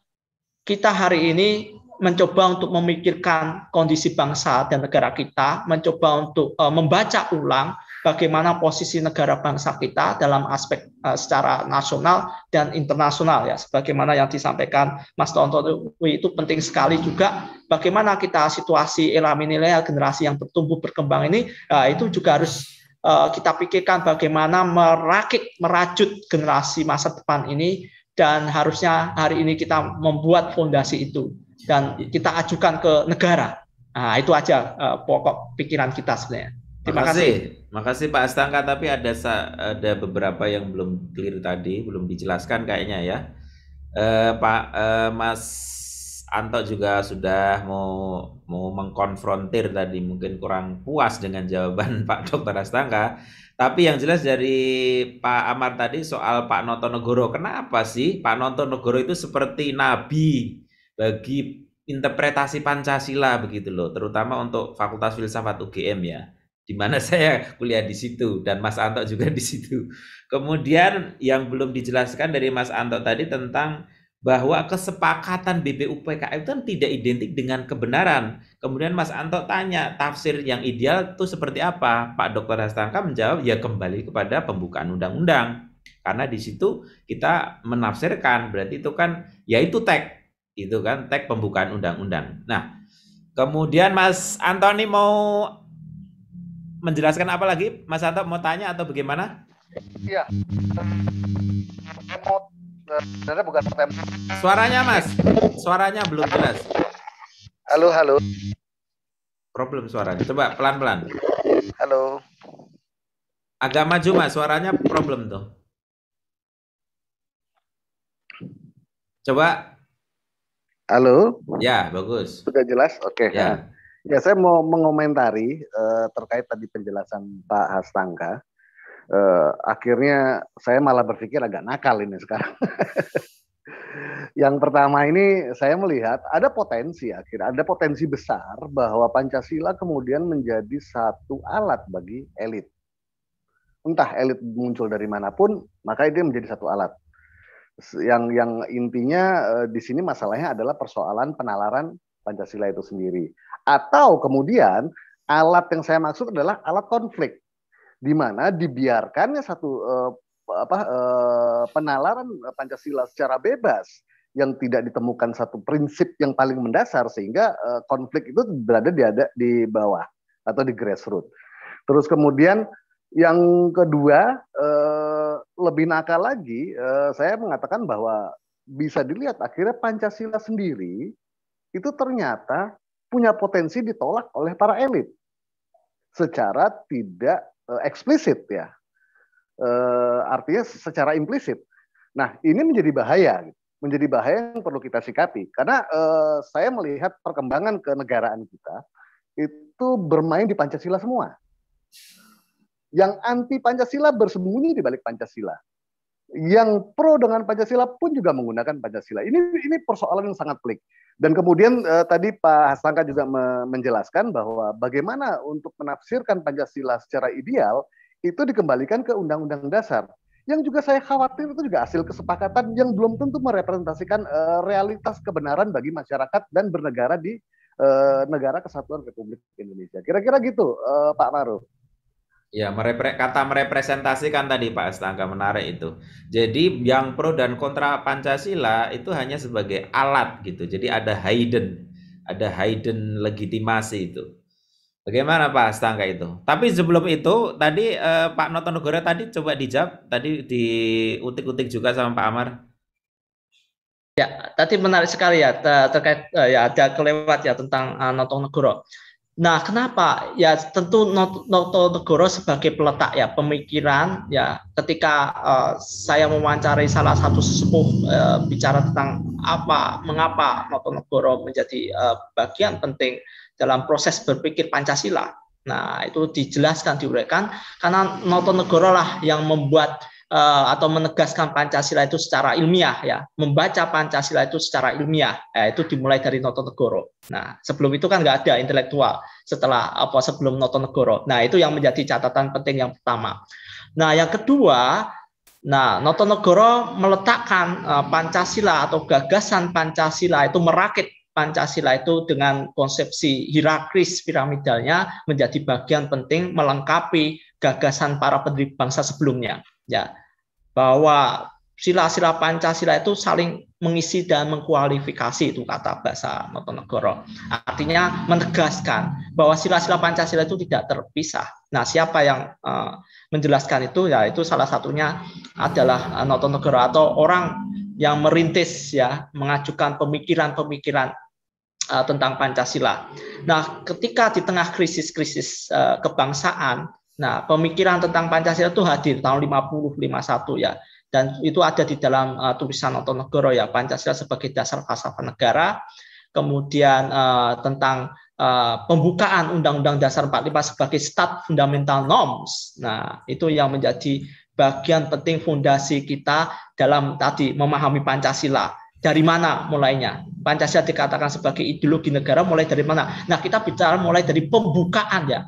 kita hari ini mencoba untuk memikirkan kondisi bangsa dan negara kita, mencoba untuk membaca ulang bagaimana posisi negara bangsa kita dalam aspek secara nasional dan internasional ya, sebagaimana yang disampaikan Mas Tontowi itu penting sekali juga bagaimana kita situasi era milenial, generasi yang bertumbuh berkembang ini itu juga harus kita pikirkan bagaimana merajut generasi masa depan ini, dan harusnya hari ini kita membuat fondasi itu dan kita ajukan ke negara. Nah, itu aja pokok pikiran kita sebenarnya. Terima kasih. Makasih Pak Astangka, tapi ada beberapa yang belum clear tadi, belum dijelaskan kayaknya ya. Mas Anto juga sudah mau mengkonfrontir tadi, mungkin kurang puas dengan jawaban Pak Dr. Astangka. Tapi yang jelas dari Pak Amar tadi soal Pak Notonegoro, kenapa sih Pak Notonegoro itu seperti nabi bagi interpretasi Pancasila begitu loh, terutama untuk Fakultas Filsafat UGM ya, di mana saya kuliah di situ dan Mas Anto juga di situ. Kemudian yang belum dijelaskan dari Mas Anto tadi tentang bahwa kesepakatan BPUPKI itu kan tidak identik dengan kebenaran. Kemudian Mas Anto tanya tafsir yang ideal itu seperti apa? Pak Dr. Hastangka menjawab ya kembali kepada pembukaan undang-undang. Karena di situ kita menafsirkan, berarti itu kan yaitu teks, itu kan teks pembukaan undang-undang. Nah, kemudian Mas Antoni mau menjelaskan apa lagi? Mas Anto mau tanya atau bagaimana? Iya. Sebenarnya bukan pertanyaan. Suaranya Mas, suaranya belum jelas. Halo, halo. Problem suaranya. Coba pelan-pelan. Halo. Agak maju Mas, suaranya problem tuh. Coba. Halo. Ya, bagus. Sudah jelas? Oke. Ya. Ya, saya mau mengomentari terkait tadi penjelasan Pak Hastangka. Akhirnya saya malah berpikir agak nakal ini sekarang. Yang pertama ini saya melihat ada potensi besar bahwa Pancasila kemudian menjadi satu alat bagi elit. Entah elit muncul dari manapun, maka dia menjadi satu alat. Yang intinya di sini masalahnya adalah persoalan penalaran Pancasila itu sendiri. Atau kemudian alat yang saya maksud adalah alat konflik, di mana dibiarkannya satu penalaran Pancasila secara bebas yang tidak ditemukan satu prinsip yang paling mendasar sehingga konflik itu berada di bawah atau di grassroots. Terus kemudian yang kedua lebih nakal lagi, saya mengatakan bahwa bisa dilihat akhirnya Pancasila sendiri itu ternyata punya potensi ditolak oleh para elit secara tidak eksplisit ya, artinya secara implisit. Nah ini menjadi bahaya yang perlu kita sikapi karena saya melihat perkembangan kenegaraan kita itu bermain di Pancasila semua. Yang anti Pancasila bersembunyi di balik Pancasila. Yang pro dengan Pancasila pun juga menggunakan Pancasila. Ini persoalan yang sangat pelik. Dan kemudian tadi Pak Hastangka juga menjelaskan bahwa bagaimana untuk menafsirkan Pancasila secara ideal itu dikembalikan ke Undang-Undang Dasar. Yang juga saya khawatir itu juga hasil kesepakatan yang belum tentu merepresentasikan realitas kebenaran bagi masyarakat dan bernegara di negara kesatuan Republik Indonesia. Kira-kira gitu Pak Maruf. Ya, kata merepresentasikan tadi Pak Hastangka menarik itu. Jadi yang pro dan kontra Pancasila itu hanya sebagai alat gitu. Jadi ada hidden legitimasi itu. Bagaimana Pak Hastangka itu? Tapi sebelum itu tadi Pak Notonegoro tadi coba dijawab, tadi diutik-utik juga sama Pak Amar. Ya, tadi menarik sekali ya terkait ya ada kelewat ya tentang Notonegoro. Nah, kenapa? Ya tentu Notonegoro sebagai peletak ya pemikiran ya ketika saya mewawancarai salah satu sesepuh bicara tentang mengapa Notonegoro menjadi bagian penting dalam proses berpikir Pancasila. Nah, itu dijelaskan diuraikan karena Notonegoro lah yang membuat atau menegaskan Pancasila itu secara ilmiah ya, membaca Pancasila itu secara ilmiah, itu dimulai dari Notonegoro. Nah, sebelum itu kan nggak ada intelektual sebelum Notonegoro. Nah, itu yang menjadi catatan penting yang pertama. Nah, yang kedua, Notonegoro meletakkan Pancasila atau gagasan Pancasila itu merakit Pancasila itu dengan konsepsi hierarkis piramidalnya menjadi bagian penting melengkapi gagasan para pendiri bangsa sebelumnya. Ya, bahwa sila-sila Pancasila itu saling mengisi dan mengkualifikasi, itu kata bahasa Notonegoro. Artinya menegaskan bahwa sila-sila Pancasila itu tidak terpisah. Nah, siapa yang menjelaskan itu? Ya, itu salah satunya adalah Notonegoro atau orang yang merintis ya, mengajukan pemikiran-pemikiran tentang Pancasila. Nah, ketika di tengah krisis-krisis kebangsaan, nah, pemikiran tentang Pancasila itu hadir tahun 50-51 ya. Dan itu ada di dalam tulisan Notonegoro ya, Pancasila sebagai dasar falsafah negara. Kemudian tentang pembukaan Undang-Undang Dasar 45 sebagai stat fundamental norms. Nah, itu yang menjadi bagian penting fondasi kita dalam tadi memahami Pancasila. dari mana mulainya? Pancasila dikatakan sebagai ideologi negara mulai dari mana? Nah, kita bicara mulai dari pembukaan ya.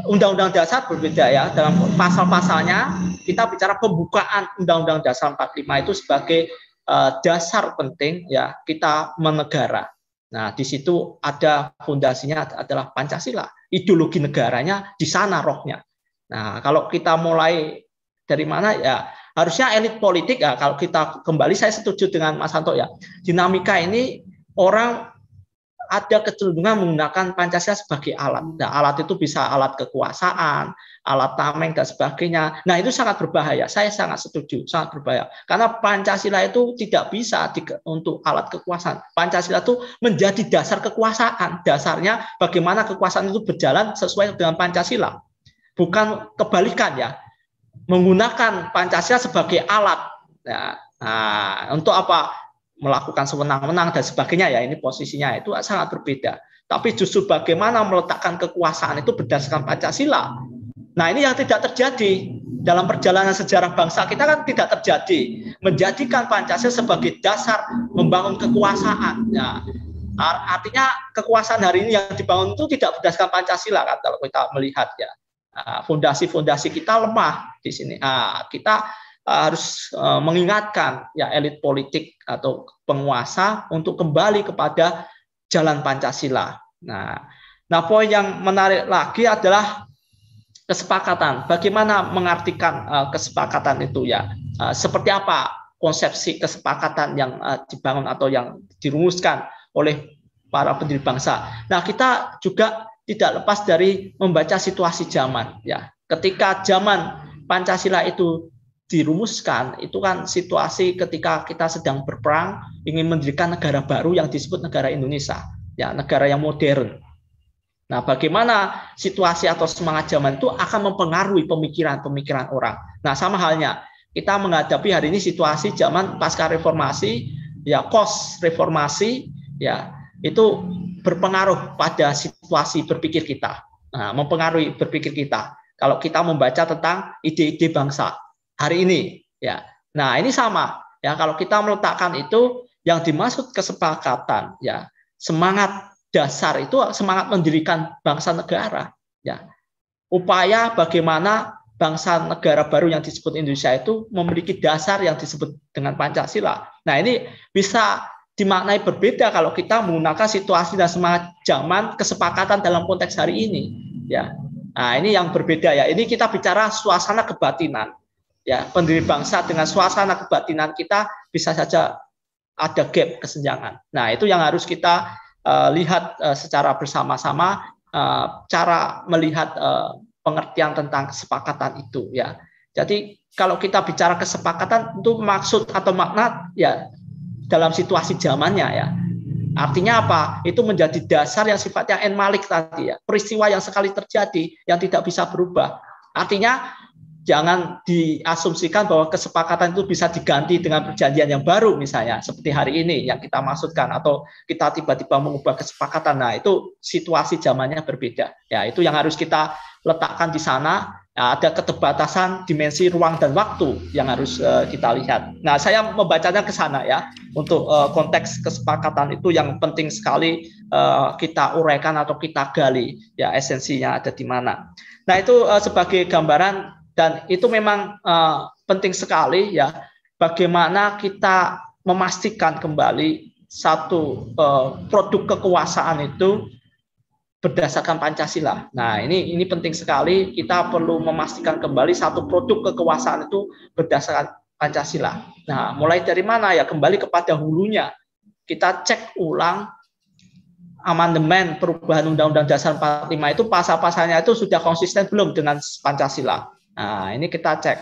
Undang-Undang Dasar berbeda ya, dalam pasal-pasalnya kita bicara pembukaan Undang-Undang Dasar 45 itu sebagai dasar penting ya kita menegara. Nah, di situ ada fondasinya adalah Pancasila, ideologi negaranya di sana rohnya. Nah, kalau kita mulai dari mana ya, harusnya elit politik ya, kalau kita kembali saya setuju dengan Mas Hanto ya, dinamika ini orang ada kecenderungan menggunakan Pancasila sebagai alat. Nah, alat itu bisa alat kekuasaan, alat tameng dan sebagainya. Nah, itu sangat berbahaya. Saya sangat setuju, sangat berbahaya. Karena Pancasila itu tidak bisa untuk alat kekuasaan. Pancasila itu menjadi dasar kekuasaan. Dasarnya bagaimana kekuasaan itu berjalan sesuai dengan Pancasila. Bukan kebalikan ya. Menggunakan Pancasila sebagai alat. Nah, untuk apa? Melakukan sewenang-wenang dan sebagainya ya, ini posisinya itu sangat berbeda. Tapi justru bagaimana meletakkan kekuasaan itu berdasarkan Pancasila. Nah, ini yang tidak terjadi dalam perjalanan sejarah bangsa kita, kan tidak terjadi menjadikan Pancasila sebagai dasar membangun kekuasaan. Nah, artinya kekuasaan hari ini yang dibangun itu tidak berdasarkan Pancasila kan, kalau kita melihat ya. Fondasi-fondasi kita lemah di sini. Kita harus mengingatkan ya elit politik atau penguasa untuk kembali kepada jalan Pancasila. Nah, poin yang menarik lagi adalah kesepakatan. Bagaimana mengartikan kesepakatan itu ya? Seperti apa konsepsi kesepakatan yang dibangun atau yang dirumuskan oleh para pendiri bangsa? Nah, kita juga tidak lepas dari membaca situasi zaman ya. Ketika zaman Pancasila itu dirumuskan, itu kan situasi ketika kita sedang berperang ingin mendirikan negara baru yang disebut negara Indonesia, ya, negara yang modern. Nah, bagaimana situasi atau semangat zaman itu akan mempengaruhi pemikiran-pemikiran orang. Nah, sama halnya kita menghadapi hari ini situasi zaman pasca reformasi, ya, post reformasi, ya, itu berpengaruh pada situasi berpikir kita, mempengaruhi berpikir kita. Kalau kita membaca tentang ide-ide bangsa hari ini, ya, nah ini sama, ya. Kalau kita meletakkan itu yang dimaksud kesepakatan, ya, semangat dasar itu semangat mendirikan bangsa negara, ya. Upaya bagaimana bangsa negara baru yang disebut Indonesia itu memiliki dasar yang disebut dengan Pancasila. Nah, ini bisa dimaknai berbeda kalau kita menggunakan situasi dan semangat zaman kesepakatan dalam konteks hari ini, ya. Nah, ini yang berbeda ya. Ini kita bicara suasana kebatinan, ya. Pendiri bangsa dengan suasana kebatinan kita bisa saja ada gap, kesenjangan. Nah, itu yang harus kita lihat secara bersama-sama, cara melihat pengertian tentang kesepakatan itu, ya. Jadi kalau kita bicara kesepakatan itu maksud atau makna ya dalam situasi zamannya, ya. Artinya apa? Itu menjadi dasar yang sifatnya en malik tadi, ya. Peristiwa yang sekali terjadi yang tidak bisa berubah. Artinya jangan diasumsikan bahwa kesepakatan itu bisa diganti dengan perjanjian yang baru misalnya seperti hari ini yang kita maksudkan, atau kita tiba-tiba mengubah kesepakatan. Nah, itu situasi zamannya berbeda. Ya, itu yang harus kita letakkan di sana. Nah, ada keterbatasan dimensi ruang dan waktu yang harus kita lihat. Nah, saya membacanya ke sana ya, untuk konteks kesepakatan itu yang penting sekali kita uraikan atau kita gali, ya, esensinya ada di mana. Nah, itu sebagai gambaran, dan itu memang penting sekali ya, bagaimana kita memastikan kembali satu produk kekuasaan itu berdasarkan Pancasila. Nah, ini penting sekali, kita perlu memastikan kembali satu produk kekuasaan itu berdasarkan Pancasila. Nah, mulai dari mana ya? Kembali kepada hulunya. Kita cek ulang amandemen perubahan Undang-Undang Dasar 45 itu pasal-pasalnya itu sudah konsisten belum dengan Pancasila. Nah, ini kita cek.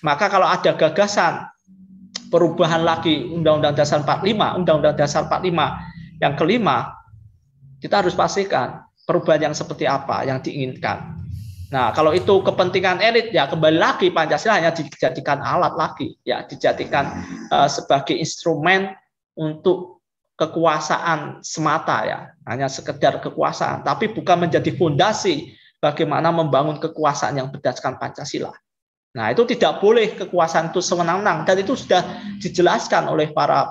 Maka kalau ada gagasan perubahan lagi Undang-Undang Dasar 45, Undang-Undang Dasar 45 yang kelima, kita harus pastikan perubahan yang seperti apa yang diinginkan. Nah, kalau itu kepentingan elit, ya kembali lagi Pancasila hanya dijadikan alat lagi, ya, dijadikan sebagai instrumen untuk kekuasaan semata, ya, hanya sekedar kekuasaan, tapi bukan menjadi fondasi bagaimana membangun kekuasaan yang berdasarkan Pancasila. Nah, itu tidak boleh kekuasaan itu sewenang-wenang, dan itu sudah dijelaskan oleh para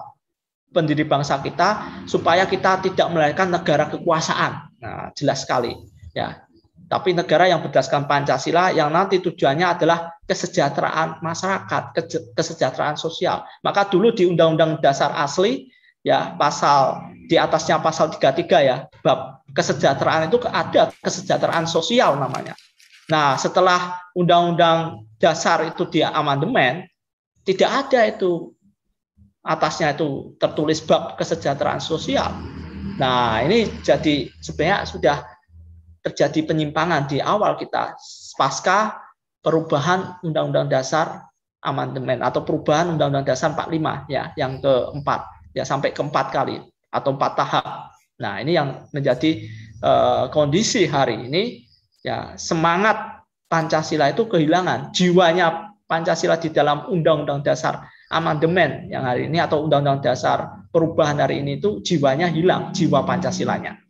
pendiri bangsa kita supaya kita tidak melahirkan negara kekuasaan. Nah, jelas sekali ya. Tapi negara yang berdasarkan Pancasila yang nanti tujuannya adalah kesejahteraan masyarakat, kesejahteraan sosial. Maka dulu di Undang-Undang Dasar asli ya pasal di atasnya pasal 33 ya, bab kesejahteraan itu ada kesejahteraan sosial namanya. Nah, setelah Undang-Undang Dasar itu diamandemen, tidak ada itu atasnya itu tertulis bab kesejahteraan sosial. Nah, ini jadi sebenarnya sudah terjadi penyimpangan di awal kita pasca perubahan Undang-Undang Dasar amandemen atau perubahan Undang-Undang Dasar 45 ya, yang keempat ya, sampai keempat kali atau 4 tahap. Nah, ini yang menjadi kondisi hari ini ya, semangat Pancasila itu kehilangan, jiwanya Pancasila di dalam Undang-Undang Dasar amandemen yang hari ini atau Undang-Undang Dasar perubahan hari ini itu jiwanya hilang, jiwa Pancasilanya.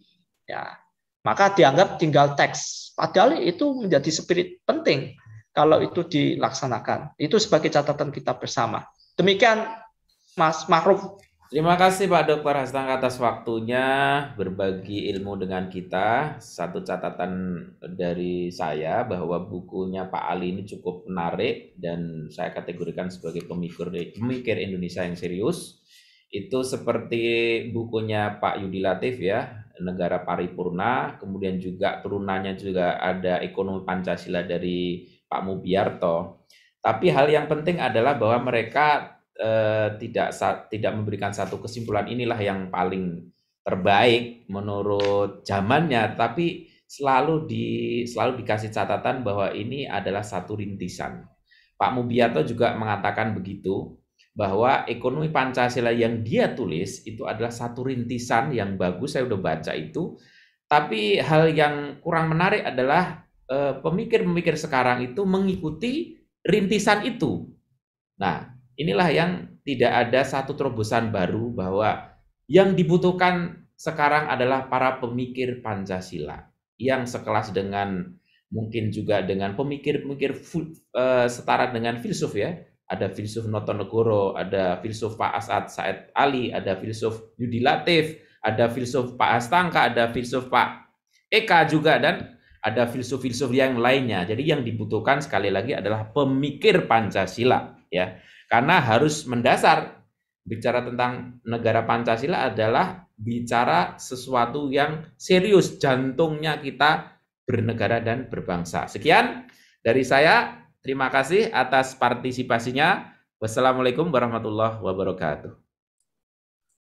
Ya, maka dianggap tinggal teks. Padahal itu menjadi spirit penting kalau itu dilaksanakan. Itu sebagai catatan kita bersama. Demikian Mas Makhruf. Terima kasih Pak Dr. Hastangka atas waktunya berbagi ilmu dengan kita. Satu catatan dari saya bahwa bukunya Pak Ali ini cukup menarik dan saya kategorikan sebagai pemikir Indonesia yang serius. Itu seperti bukunya Pak Yudi Latif ya, Negara Paripurna, kemudian juga turunannya juga ada Ekonomi Pancasila dari Pak Mubiarto. Tapi hal yang penting adalah bahwa mereka tidak memberikan satu kesimpulan inilah yang paling terbaik menurut zamannya, tapi selalu dikasih catatan bahwa ini adalah satu rintisan. Pak Mubiarto juga mengatakan begitu, bahwa Ekonomi Pancasila yang dia tulis itu adalah satu rintisan yang bagus, saya udah baca itu, tapi hal yang kurang menarik adalah pemikir-pemikir sekarang itu mengikuti rintisan itu. Nah, inilah yang tidak ada satu terobosan baru, bahwa yang dibutuhkan sekarang adalah para pemikir Pancasila yang sekelas dengan mungkin juga dengan pemikir-pemikir setara dengan filsuf ya. Ada filsuf Notonegoro, ada filsuf Pak As'ad Said Ali, ada filsuf Yudi Latif, ada filsuf Pak Hastangka, ada filsuf Pak Eka juga, dan ada filsuf-filsuf yang lainnya. Jadi yang dibutuhkan sekali lagi adalah pemikir Pancasila ya. Karena harus mendasar, bicara tentang negara Pancasila adalah bicara sesuatu yang serius, jantungnya kita bernegara dan berbangsa. Sekian dari saya, terima kasih atas partisipasinya. Wassalamualaikum warahmatullahi wabarakatuh.